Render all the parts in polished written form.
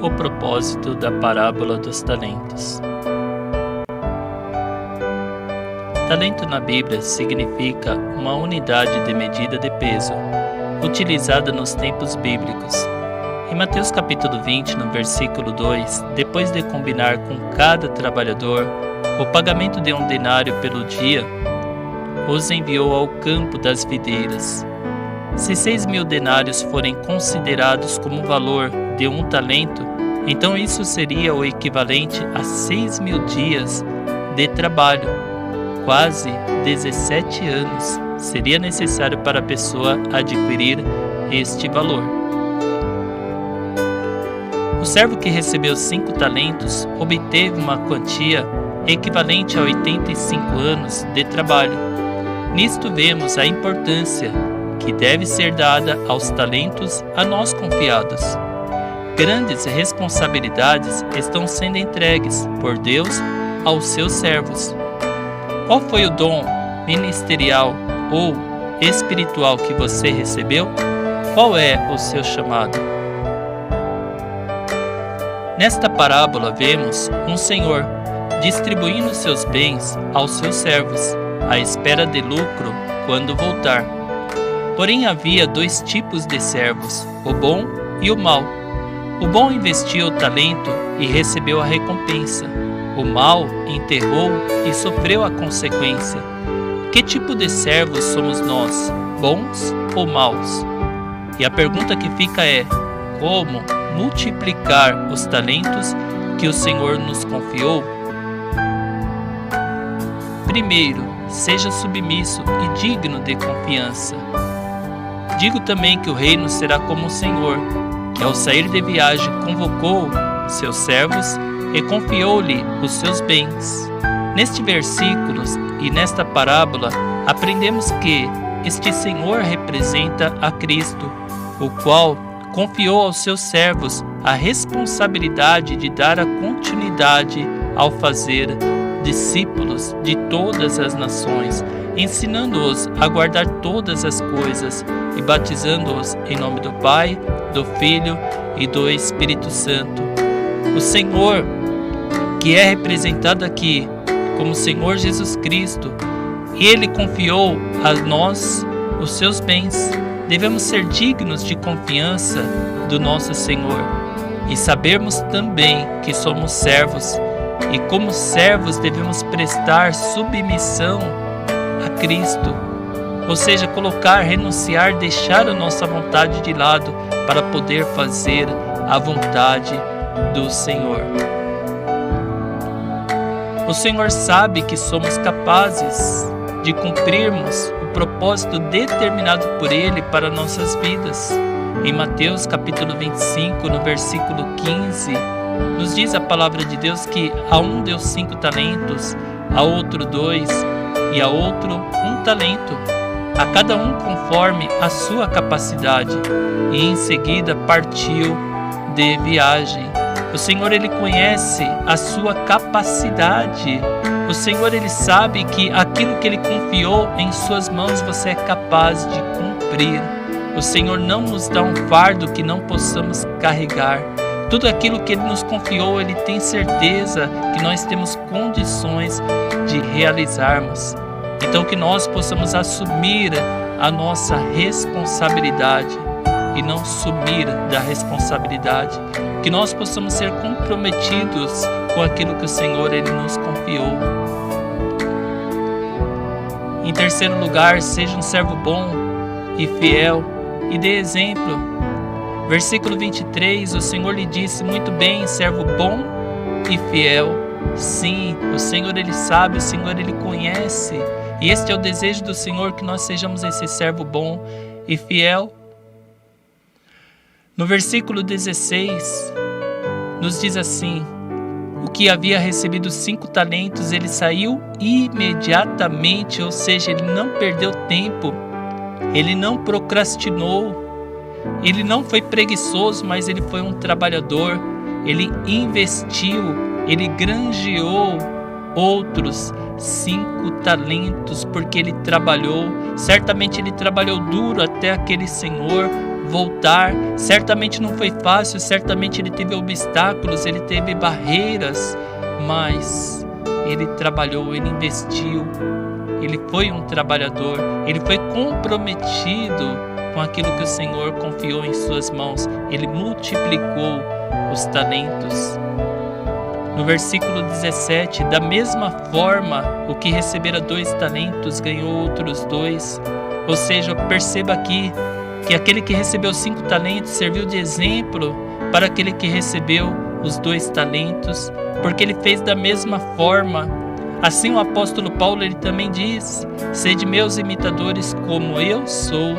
o propósito da parábola dos talentos. Talento na Bíblia significa uma unidade de medida de peso, utilizada nos tempos bíblicos. Em Mateus capítulo 20, no versículo 2, depois de combinar com cada trabalhador o pagamento de 1 denário pelo dia, os enviou ao campo das videiras. Se 6.000 denários forem considerados como o valor de 1 talento, então isso seria o equivalente a 6.000 dias de trabalho. Quase 17 anos seria necessário para a pessoa adquirir este valor. O servo que recebeu 5 talentos obteve uma quantia equivalente a 85 anos de trabalho. Nisto vemos a importância que deve ser dada aos talentos a nós confiados. Grandes responsabilidades estão sendo entregues por Deus aos seus servos. Qual foi o dom ministerial ou espiritual que você recebeu? Qual é o seu chamado? Nesta parábola vemos um senhor distribuindo seus bens aos seus servos, à espera de lucro quando voltar. Porém havia 2 tipos de servos, o bom e o mau. O bom investiu o talento e recebeu a recompensa. O mau enterrou e sofreu a consequência. Que tipo de servos somos nós, bons ou maus? E a pergunta que fica é: como multiplicar os talentos que o Senhor nos confiou? Primeiro, seja submisso e digno de confiança. Digo também que o reino será como o Senhor, que ao sair de viagem convocou seus servos e confiou-lhe os seus bens. Neste versículo e nesta parábola, aprendemos que este Senhor representa a Cristo, o qual confiou aos seus servos a responsabilidade de dar a continuidade ao fazer discípulos de todas as nações, ensinando-os a guardar todas as coisas e batizando-os em nome do Pai, do Filho e do Espírito Santo. O Senhor, que é representado aqui como Senhor Jesus Cristo, Ele confiou a nós os seus bens. Devemos ser dignos de confiança do nosso Senhor e sabermos também que somos servos e como servos devemos prestar submissão a Cristo, ou seja, renunciar, deixar a nossa vontade de lado para poder fazer a vontade do Senhor. O Senhor sabe que somos capazes de cumprirmos o propósito determinado por Ele para nossas vidas. Em Mateus capítulo 25, no versículo 15, nos diz a palavra de Deus que a um deu 5 talentos, a outro 2 e a outro 1 talento, a cada um conforme a sua capacidade, e em seguida partiu de viagem. O Senhor, Ele conhece a sua capacidade. O Senhor, Ele sabe que aquilo que Ele confiou em suas mãos você é capaz de cumprir. O Senhor não nos dá um fardo que não possamos carregar. Tudo aquilo que Ele nos confiou, Ele tem certeza que nós temos condições de realizarmos. Então que nós possamos assumir a nossa responsabilidade e não sumir da responsabilidade. Que nós possamos ser comprometidos com aquilo que o Senhor Ele nos confiou. Em terceiro lugar, seja um servo bom e fiel e dê exemplo. Versículo 23, o Senhor lhe disse: muito bem, servo bom e fiel. Sim, o Senhor Ele sabe, o Senhor Ele conhece. E este é o desejo do Senhor, que nós sejamos esse servo bom e fiel. No versículo 16, nos diz assim: o que havia recebido 5 talentos, ele saiu imediatamente, ou seja, ele não perdeu tempo, ele não procrastinou, ele não foi preguiçoso, mas ele foi um trabalhador, ele investiu, ele granjeou outros 5 talentos, porque ele trabalhou, certamente ele trabalhou duro até aquele senhor voltar. Certamente não foi fácil, certamente ele teve obstáculos, ele teve barreiras, mas ele trabalhou, ele investiu, ele foi um trabalhador, ele foi comprometido com aquilo que o Senhor confiou em suas mãos. Ele multiplicou os talentos. No versículo 17, da mesma forma, o que recebera 2 talentos ganhou outros 2. Ou seja, perceba aqui que aquele que recebeu 5 talentos serviu de exemplo para aquele que recebeu os 2 talentos, porque ele fez da mesma forma. Assim o apóstolo Paulo ele também diz: sede meus imitadores como eu sou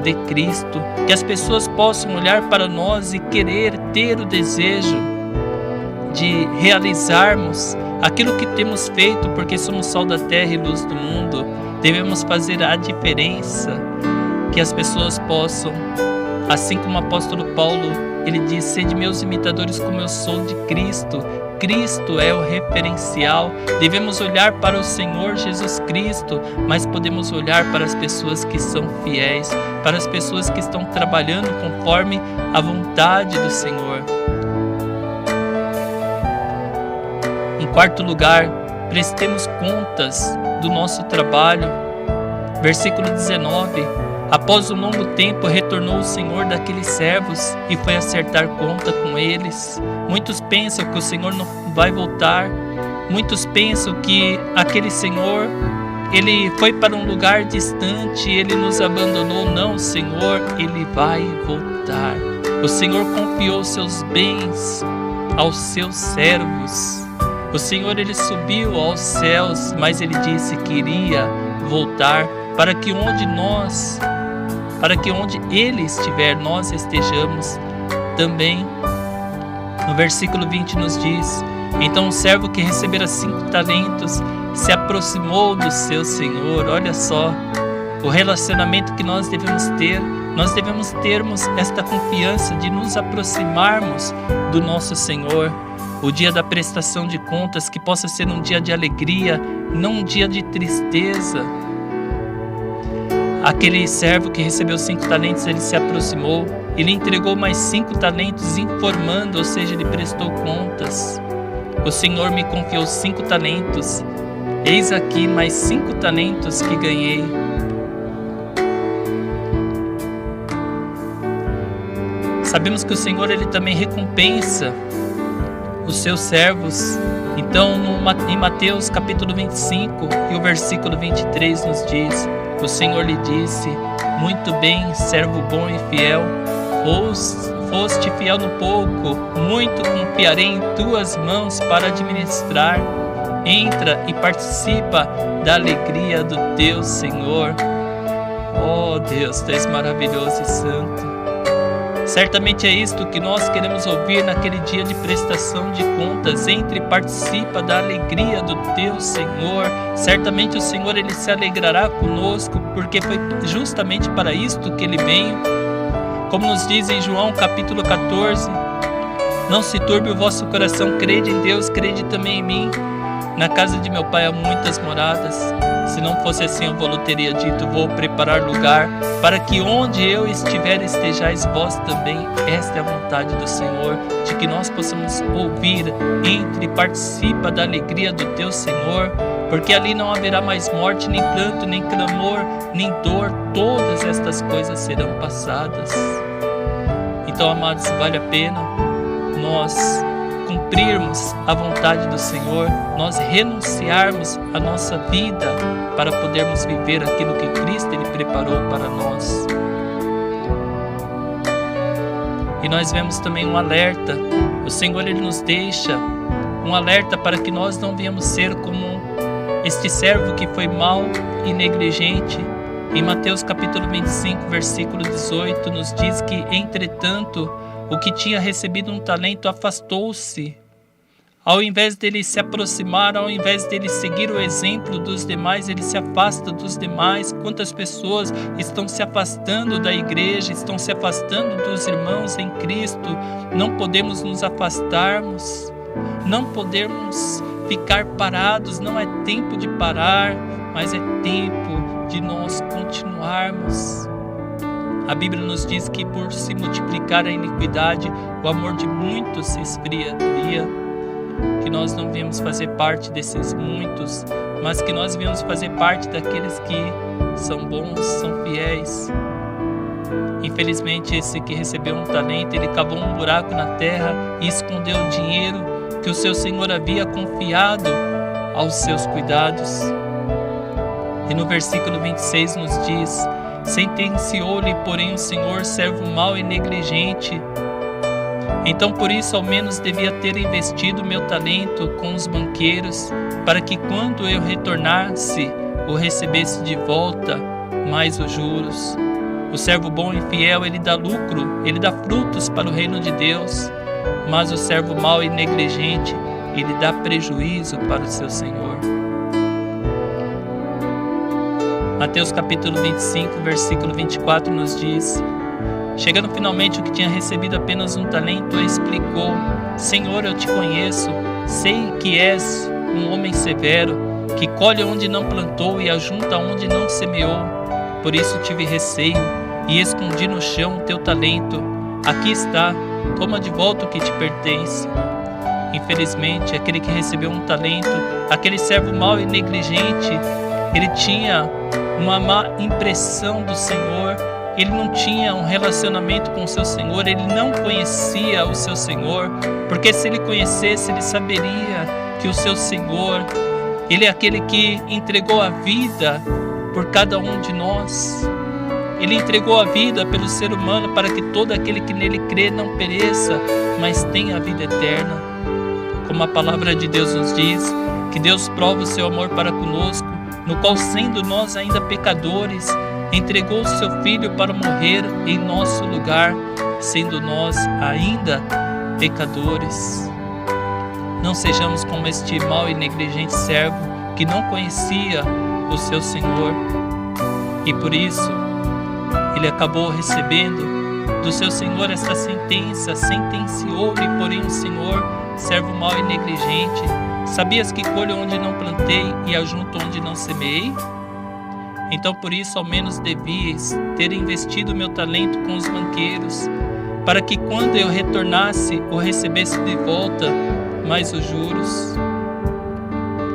de Cristo. Que as pessoas possam olhar para nós e querer ter o desejo de realizarmos aquilo que temos feito, porque somos sal da terra e luz do mundo. Devemos fazer a diferença, que as pessoas possam, assim como o apóstolo Paulo, ele diz: sede meus imitadores como eu sou de Cristo. Cristo é o referencial. Devemos olhar para o Senhor Jesus Cristo, mas podemos olhar para as pessoas que são fiéis, para as pessoas que estão trabalhando conforme a vontade do Senhor. Em quarto lugar, prestemos contas do nosso trabalho. Versículo 19. Após um longo tempo, retornou o Senhor daqueles servos e foi acertar conta com eles. Muitos pensam que o Senhor não vai voltar. Muitos pensam que aquele Senhor, ele foi para um lugar distante, ele nos abandonou. Não, Senhor, ele vai voltar. O Senhor confiou seus bens aos seus servos. O Senhor, ele subiu aos céus, mas ele disse que iria voltar para que onde ele estiver, nós estejamos também. No versículo 20 nos diz: então o servo que recebera 5 talentos se aproximou do seu senhor. Olha só o relacionamento que nós devemos ter. Nós devemos termos esta confiança de nos aproximarmos do nosso Senhor. O dia da prestação de contas, que possa ser um dia de alegria, não um dia de tristeza. Aquele servo que recebeu 5 talentos, ele se aproximou, ele entregou mais 5 talentos informando, ou seja, ele prestou contas. O Senhor me confiou 5 talentos, eis aqui mais 5 talentos que ganhei. Sabemos que o Senhor, ele também recompensa os seus servos. Então, em Mateus capítulo 25 e o versículo 23 nos diz: o Senhor lhe disse: muito bem, servo bom e fiel, foste fiel no pouco, muito confiarei em tuas mãos para administrar. Entra e participa da alegria do teu Senhor. Oh Deus, tu és maravilhoso e santo. Certamente é isto que nós queremos ouvir naquele dia de prestação de contas. Entre e participa da alegria do teu Senhor. Certamente o Senhor, ele se alegrará conosco, porque foi justamente para isto que ele veio. Como nos diz em João capítulo 14: não se turbe o vosso coração, crede em Deus, crede também em mim. Na casa de meu pai há muitas moradas. Se não fosse assim, eu vou teria dito: vou preparar lugar, para que onde eu estiver estejais vós também. Esta é a vontade do Senhor, de que nós possamos ouvir: entre e participa da alegria do teu Senhor, porque ali não haverá mais morte, nem pranto, nem clamor, nem dor. Todas estas coisas serão passadas. Então, amados, vale a pena nós cumprirmos a vontade do Senhor, nós renunciarmos a nossa vida para podermos viver aquilo que Cristo, ele preparou para nós. E nós vemos também um alerta. O Senhor, ele nos deixa um alerta para que nós não venhamos ser como este servo que foi mau e negligente. Em Mateus capítulo 25, versículo 18, nos diz que, entretanto, o que tinha recebido um talento afastou-se. Ao invés dele se aproximar, ao invés dele seguir o exemplo dos demais, ele se afasta dos demais. Quantas pessoas estão se afastando da igreja, estão se afastando dos irmãos em Cristo. Não podemos nos afastarmos, não podemos ficar parados. Não é tempo de parar, mas é tempo de nós continuarmos. A Bíblia nos diz que por se multiplicar a iniquidade, o amor de muitos se esfriaria, que nós não viemos fazer parte desses muitos, mas que nós viemos fazer parte daqueles que são bons, são fiéis. Infelizmente, esse que recebeu um talento, ele cavou um buraco na terra e escondeu o dinheiro que o seu senhor havia confiado aos seus cuidados. E no versículo 26 nos diz: sentenciou-lhe, porém, o senhor, servo mau e negligente. Então, por isso, ao menos devia ter investido meu talento com os banqueiros, para que quando eu retornasse, o recebesse de volta, mais os juros. O servo bom e fiel, ele dá lucro, ele dá frutos para o reino de Deus, mas o servo mau e negligente, ele dá prejuízo para o seu senhor. Mateus capítulo 25, versículo 24 nos diz: chegando finalmente o que tinha recebido apenas um talento, explicou: Senhor, eu te conheço, sei que és um homem severo, que colhe onde não plantou e ajunta onde não semeou. Por isso tive receio e escondi no chão o teu talento. Aqui está, toma de volta o que te pertence. Infelizmente, aquele que recebeu um talento, aquele servo mau e negligente, ele tinha uma má impressão do Senhor, ele não tinha um relacionamento com o seu Senhor, ele não conhecia o seu Senhor, porque se ele conhecesse, ele saberia que o seu Senhor, ele é aquele que entregou a vida por cada um de nós. Ele entregou a vida pelo ser humano para que todo aquele que nele crê não pereça, mas tenha a vida eterna. Como a palavra de Deus nos diz, que Deus prova o seu amor para conosco, no qual, sendo nós ainda pecadores, entregou o seu Filho para morrer em nosso lugar, sendo nós ainda pecadores. Não sejamos como este mau e negligente servo que não conhecia o seu Senhor, e por isso ele acabou recebendo do seu Senhor esta sentença: sentenciou-lhe, porém, o Senhor, servo mau e negligente, sabias que colho onde não plantei e ajunto onde não semeei? Então por isso ao menos devias ter investido meu talento com os banqueiros, para que quando eu retornasse o recebesse de volta, mais os juros.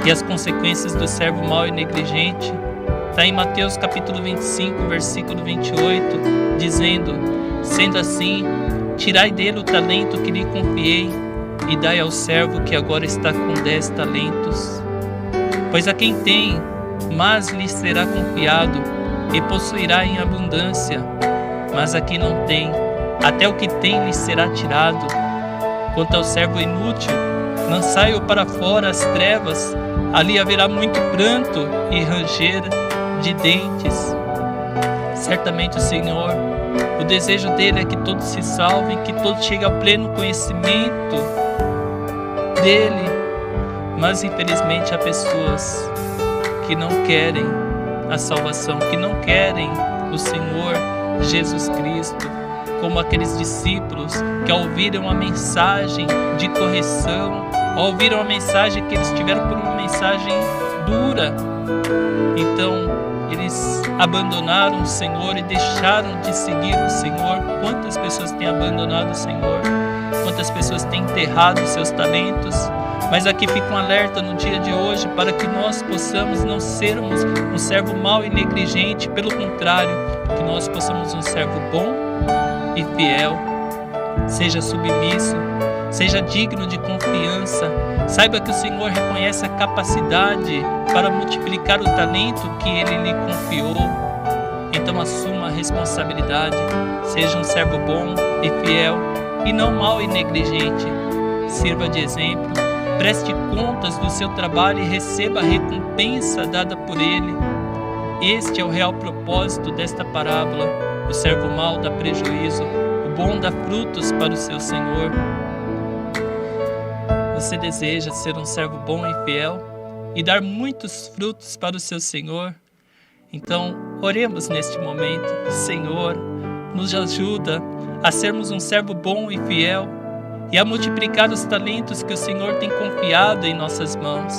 E as consequências do servo mau e negligente está em Mateus capítulo 25, versículo 28, dizendo: sendo assim, tirai dele o talento que lhe confiei e dai ao servo que agora está com 10 talentos. Pois a quem tem, mais lhe será confiado e possuirá em abundância, mas a quem não tem, até o que tem lhe será tirado. Quanto ao servo inútil, lançai-o para fora às trevas, ali haverá muito pranto e ranger de dentes. Certamente o Senhor, o desejo dele é que todos se salvem, que todos cheguem ao pleno conhecimento dele, mas infelizmente há pessoas que não querem a salvação, que não querem o Senhor Jesus Cristo, como aqueles discípulos que ao ouviram a mensagem de correção, ao ouviram a mensagem que eles tiveram por uma mensagem dura, então eles abandonaram o Senhor e deixaram de seguir o Senhor. Quantas pessoas têm abandonado o Senhor? Quantas pessoas têm enterrado os seus talentos? Mas aqui fica um alerta no dia de hoje para que nós possamos não sermos um servo mau e negligente, pelo contrário, que nós possamos um servo bom e fiel. Seja submisso, seja digno de confiança. Saiba que o Senhor reconhece a capacidade para multiplicar o talento que Ele lhe confiou. Então assuma a responsabilidade, seja um servo bom e fiel, e não mau e negligente. Sirva de exemplo, preste contas do seu trabalho e receba a recompensa dada por Ele. Este é o real propósito desta parábola. O servo mau dá prejuízo, o bom dá frutos para o seu Senhor. Você deseja ser um servo bom e fiel e dar muitos frutos para o seu Senhor? Então, oremos neste momento. Senhor, nos ajuda a sermos um servo bom e fiel e a multiplicar os talentos que o Senhor tem confiado em nossas mãos.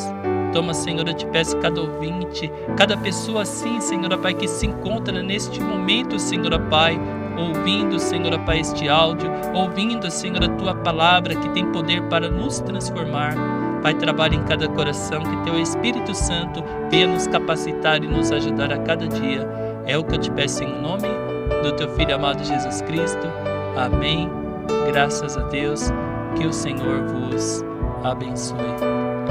Toma, Senhor, eu te peço cada ouvinte, cada pessoa assim, Senhor, Pai, que se encontra neste momento, Senhor, Pai, ouvindo, Senhor, Pai, este áudio, ouvindo, Senhor, a Tua palavra que tem poder para nos transformar. Pai, trabalha em cada coração, que Teu Espírito Santo venha nos capacitar e nos ajudar a cada dia. É o que eu te peço em nome do Teu Filho amado Jesus Cristo. Amém. Graças a Deus. Que o Senhor vos abençoe.